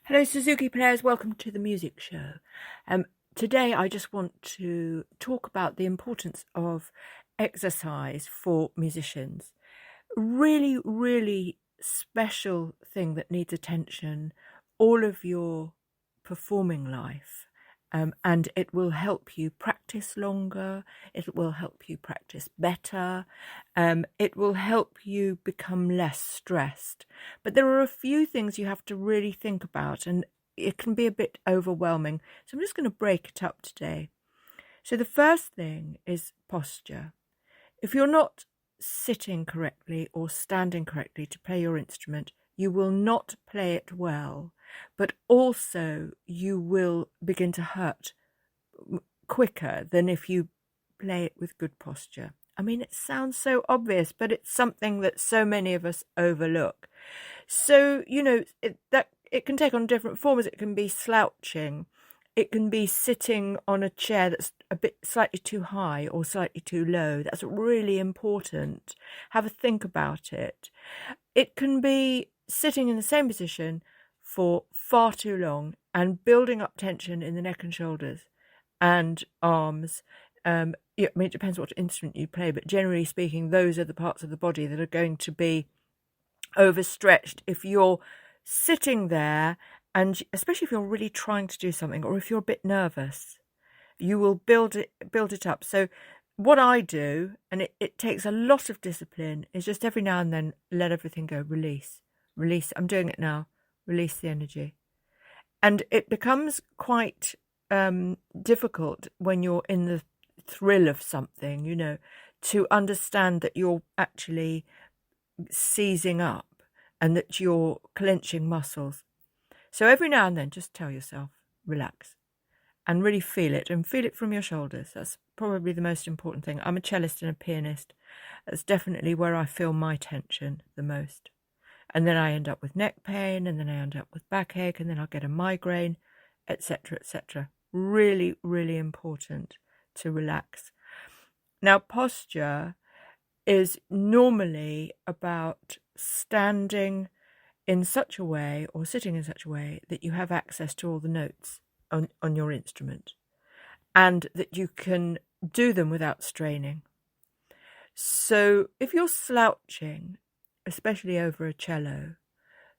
Hello, Suzuki players. Welcome to the music show. Today, I just want to talk about the importance of exercise for musicians. Really, really special thing that needs attention all of your performing life. And it will help you practice longer. It will help you practice better. It will help you become less stressed. But there are a few things you have to really think about, and it can be a bit overwhelming. So I'm just going to break it up today. So the first thing is posture. If you're not sitting correctly or standing correctly to play your instrument, you will not play it well, but also you will begin to hurt quicker than if you play it with good posture. I mean, it sounds so obvious, but it's something that so many of us overlook. So, it can take on different forms. It can be slouching. It can be sitting on a chair that's a bit slightly too high or slightly too low. That's really important. Have a think about it. It can be sitting in the same position for far too long and building up tension in the neck and shoulders and arms. It depends what instrument you play, but generally speaking, those are the parts of the body that are going to be overstretched if you're sitting there, and especially if you're really trying to do something, or if you're a bit nervous, you will build it up. So what I do, and it takes a lot of discipline, is just every now and then let everything go. Release. I'm doing it now. Release the energy. And it becomes quite difficult when you're in the thrill of something, to understand that you're actually seizing up and that you're clenching muscles. So every now and then, just tell yourself, relax, and really feel it, and feel it from your shoulders. That's probably the most important thing. I'm a cellist and a pianist. That's definitely where I feel my tension the most. And then I end up with neck pain, and then I end up with backache, and then I'll get a migraine, etc., etc. Really, really important to relax. Now, posture is normally about standing in such a way or sitting in such a way that you have access to all the notes on your instrument, and that you can do them without straining. So if you're slouching, especially over a cello,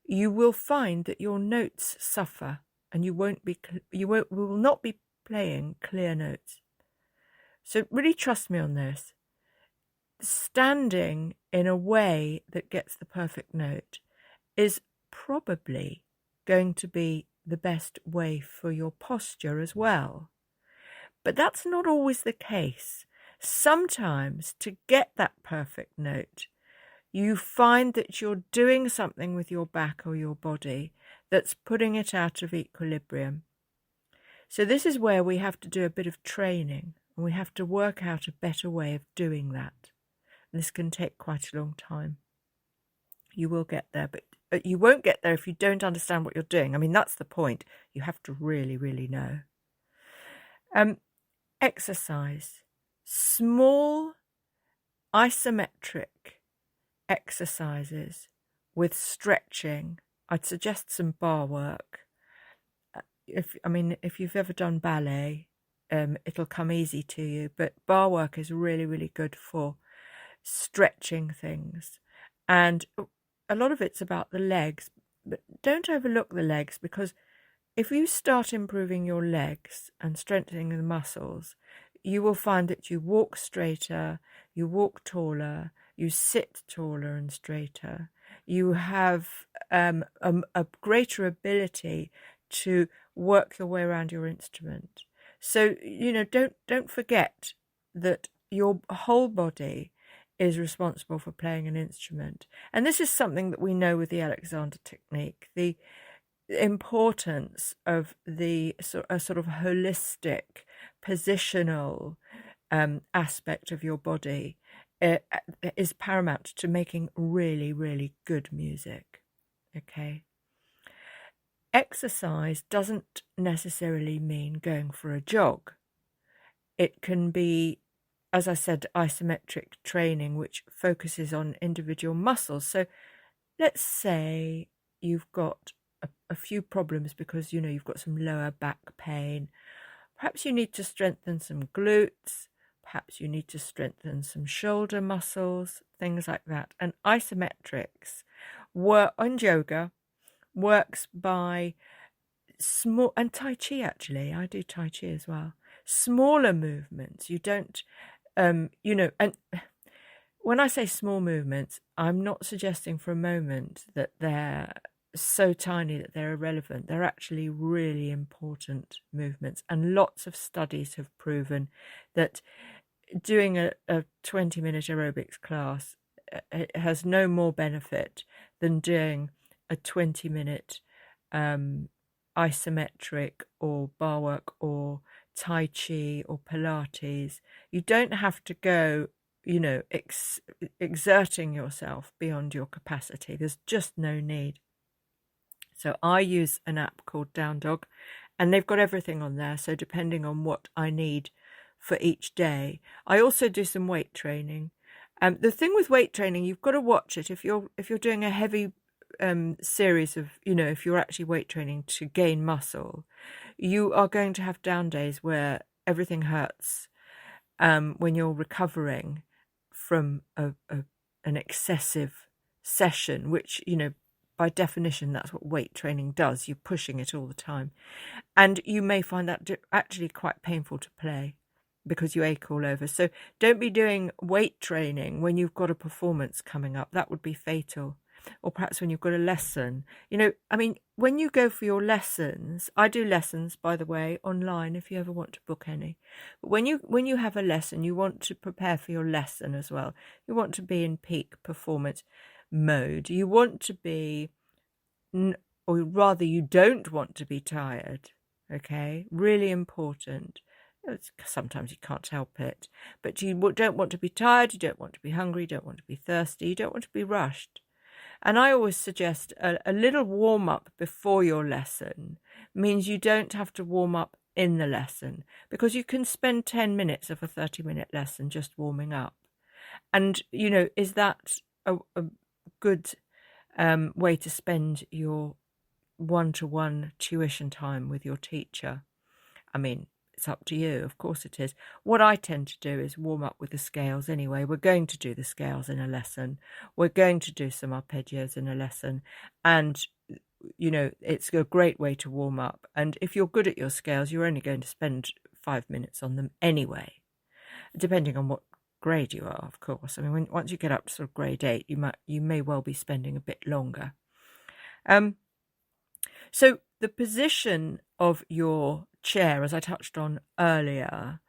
you will find that your notes suffer, and you will not be playing clear notes. So really trust me on this. Standing in a way that gets the perfect note is probably going to be the best way for your posture as well. But that's not always the case. Sometimes to get that perfect note, you find that you're doing something with your back or your body that's putting it out of equilibrium. So this is where we have to do a bit of training, and we have to work out a better way of doing that. This can take quite a long time. You will get there, but you won't get there if you don't understand what you're doing. I mean, that's the point. You have to really, really know. Exercise. Small isometric exercises with stretching. I'd suggest some bar work. If you've ever done ballet, it'll come easy to you, but bar work is really, really good for stretching things. And a lot of it's about the legs, but don't overlook the legs, because if you start improving your legs and strengthening the muscles, you will find that you walk straighter, you walk taller, you sit taller and straighter. You have a greater ability to work your way around your instrument. So, don't forget that your whole body is responsible for playing an instrument. And this is something that we know with the Alexander technique, the importance of a sort of holistic, positional aspect of your body is paramount to making really, really good music. Okay. Exercise doesn't necessarily mean going for a jog. It can be, as I said, isometric training, which focuses on individual muscles. So let's say you've got a few problems because, you know, you've got some lower back pain. Perhaps you need to strengthen some glutes. Perhaps you need to strengthen some shoulder muscles, things like that. And isometrics and yoga works by small, and Tai Chi actually, I do Tai Chi as well. Smaller movements. You don't, you know, and when I say small movements, I'm not suggesting for a moment that they're so tiny that they're irrelevant. They're actually really important movements. And lots of studies have proven that doing a 20-minute aerobics class has no more benefit than doing a 20-minute isometric or bar work or Tai Chi or Pilates. You don't have to go, you know, exerting yourself beyond your capacity. There's just no need. So I use an app called Down Dog, and they've got everything on there. So depending on what I need for each day, I also do some weight training. The thing with weight training, you've got to watch it. If you're doing a heavy series of, you know, if you're actually weight training to gain muscle, you are going to have down days where everything hurts when you're recovering from an excessive session, which, you know, by definition, that's what weight training does. You're pushing it all the time. And you may find that actually quite painful to play because you ache all over. So don't be doing weight training when you've got a performance coming up. That would be fatal. Or perhaps when you've got a lesson. You know, I mean, when you go for your lessons, I do lessons, by the way, online if you ever want to book any. But when you have a lesson, you want to prepare for your lesson as well. You want to be in peak performance mode. You want to be, or rather you don't want to be tired. Okay, really important. Sometimes you can't help it, but you don't want to be tired, you don't want to be hungry, you don't want to be thirsty, you don't want to be rushed. And I always suggest a little warm-up before your lesson means you don't have to warm up in the lesson, because you can spend 10 minutes of a 30-minute lesson just warming up. And, you know, is that a good way to spend your one-to-one tuition time with your teacher? I mean, it's up to you, of course it is. What I tend to do is warm up with the scales anyway. We're going to do the scales in a lesson. We're going to do some arpeggios in a lesson. And, you know, it's a great way to warm up. And if you're good at your scales, you're only going to spend 5 minutes on them anyway, depending on what grade you are, of course. I mean, once you get up to sort of grade 8, you may well be spending a bit longer. So the position of your chair, as I touched on earlier,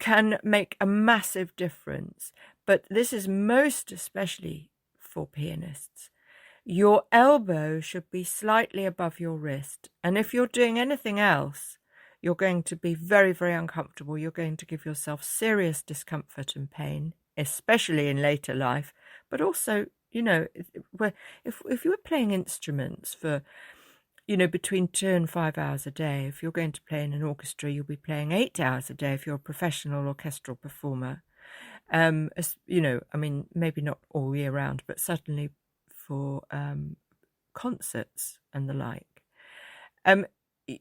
can make a massive difference. But this is most especially for pianists. Your elbow should be slightly above your wrist. And if you're doing anything else, you're going to be very, very uncomfortable. You're going to give yourself serious discomfort and pain, especially in later life. But also, you know, if you were playing instruments for, you know, between 2 and 5 hours a day, if you're going to play in an orchestra, you'll be playing 8 hours a day if you're a professional orchestral performer. You know, I mean, maybe not all year round, but certainly for concerts and the like.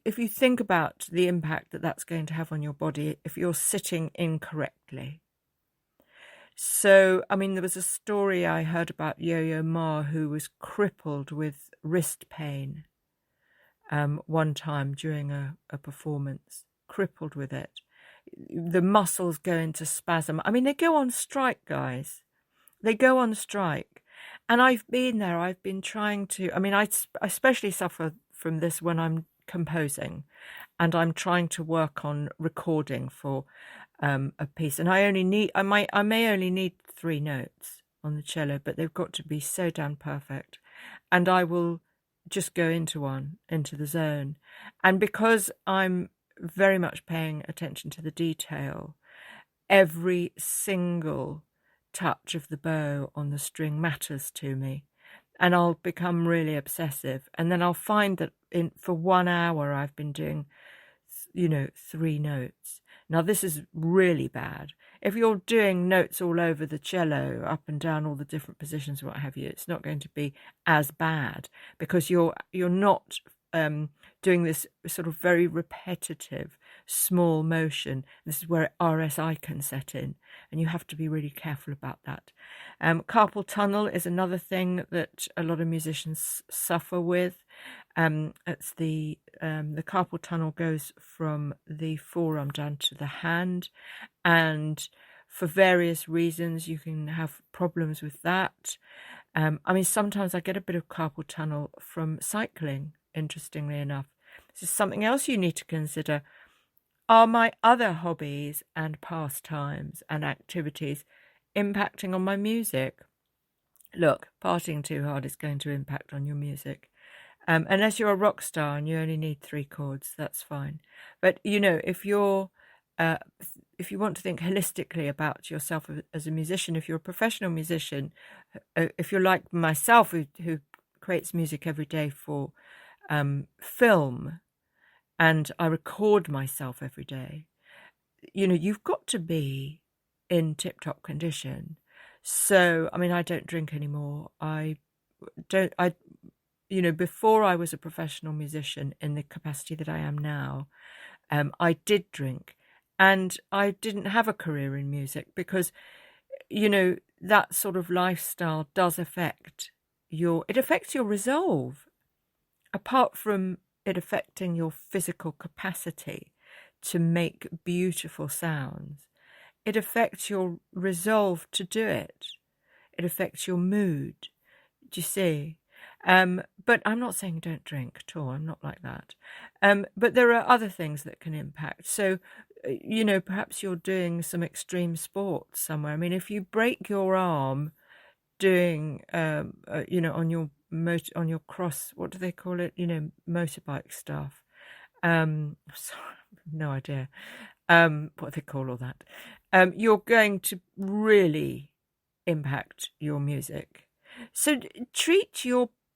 If you think about the impact that that's going to have on your body if you're sitting incorrectly. So, I mean, there was a story I heard about Yo-Yo Ma, who was crippled with wrist pain one time during a performance, crippled with it. The muscles go into spasm. I mean, they go on strike, guys. They go on strike. And I've been there. I've been trying to, I mean, I especially suffer from this when I'm composing and I'm trying to work on recording for a piece. And I may only need 3 notes on the cello, but they've got to be so damn perfect. And I will just go into the zone. And because I'm very much paying attention to the detail, every single touch of the bow on the string matters to me, and I'll become really obsessive. And then I'll find that for 1 hour I've been doing 3 notes. Now this is really bad. If you're doing notes all over the cello, up and down all the different positions, what have you, it's not going to be as bad, because you're not doing this sort of very repetitive small motion. This is where RSI can set in, and you have to be really careful about that. Carpal tunnel is another thing that a lot of musicians suffer with. It's the carpal tunnel goes from the forearm down to the hand, and for various reasons you can have problems with that. I mean, sometimes I get a bit of carpal tunnel from cycling, interestingly enough. This is something else you need to consider. Are my other hobbies and pastimes and activities impacting on my music? Look, partying too hard is going to impact on your music. Unless you're a rock star and you only need 3 chords, that's fine. But, if you want to think holistically about yourself as a musician, if you're a professional musician, if you're like myself, who creates music every day for film, and I record myself every day, you've got to be in tip-top condition. So, I mean, I don't drink anymore. Before I was a professional musician in the capacity that I am now, I did drink, and I didn't have a career in music because, that sort of lifestyle does affect your resolve, apart from it affecting your physical capacity to make beautiful sounds. It affects your resolve to do it. It affects your mood. Do you see? But I'm not saying don't drink at all. I'm not like that. But there are other things that can impact. So, perhaps you're doing some extreme sports somewhere. I mean, if you break your arm doing, on your cross, what do they call it? Motorbike stuff. Sorry, no idea what they call all that. You're going to really impact your music. So treat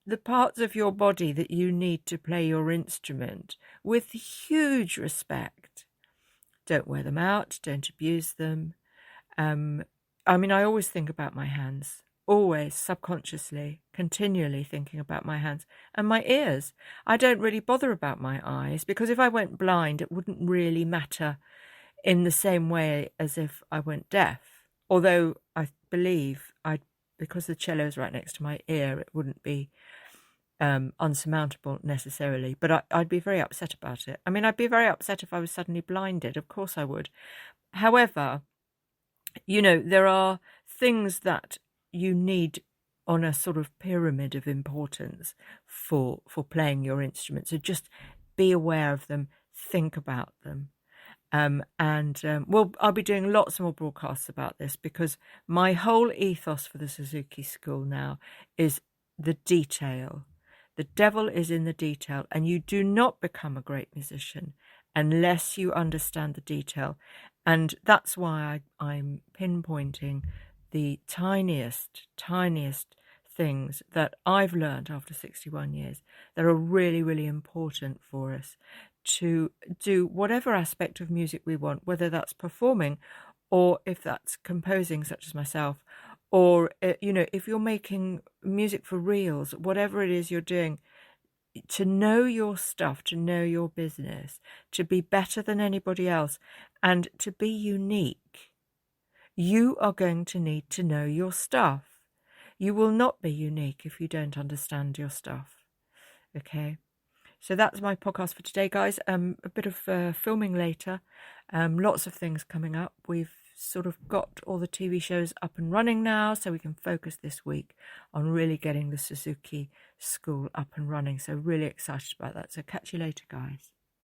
the parts of your body that you need to play your instrument with huge respect. Don't wear them out. Don't abuse them. I mean, I always think about my hands. Always, subconsciously, continually thinking about my hands and my ears. I don't really bother about my eyes, because if I went blind, it wouldn't really matter in the same way as if I went deaf. Although I believe because the cello is right next to my ear, it wouldn't be unsurmountable necessarily, but I'd be very upset about it. I mean, I'd be very upset if I was suddenly blinded. Of course I would. However, there are things that you need on a sort of pyramid of importance for playing your instrument. So just be aware of them, think about them. I'll be doing lots more broadcasts about this, because my whole ethos for the Suzuki School now is the detail. The devil is in the detail, and you do not become a great musician unless you understand the detail. And that's why I'm pinpointing the tiniest things that I've learned after 61 years that are really, really important for us to do whatever aspect of music we want, whether that's performing or if that's composing, such as myself, or, if you're making music for reels, whatever it is you're doing, to know your stuff, to know your business, to be better than anybody else, and to be unique, you are going to need to know your stuff. You will not be unique if you don't understand your stuff. Okay? So that's my podcast for today, guys. A bit of filming later. Lots of things coming up. We've sort of got all the TV shows up and running now, so we can focus this week on really getting the Suzuki School up and running. So really excited about that. So catch you later, guys.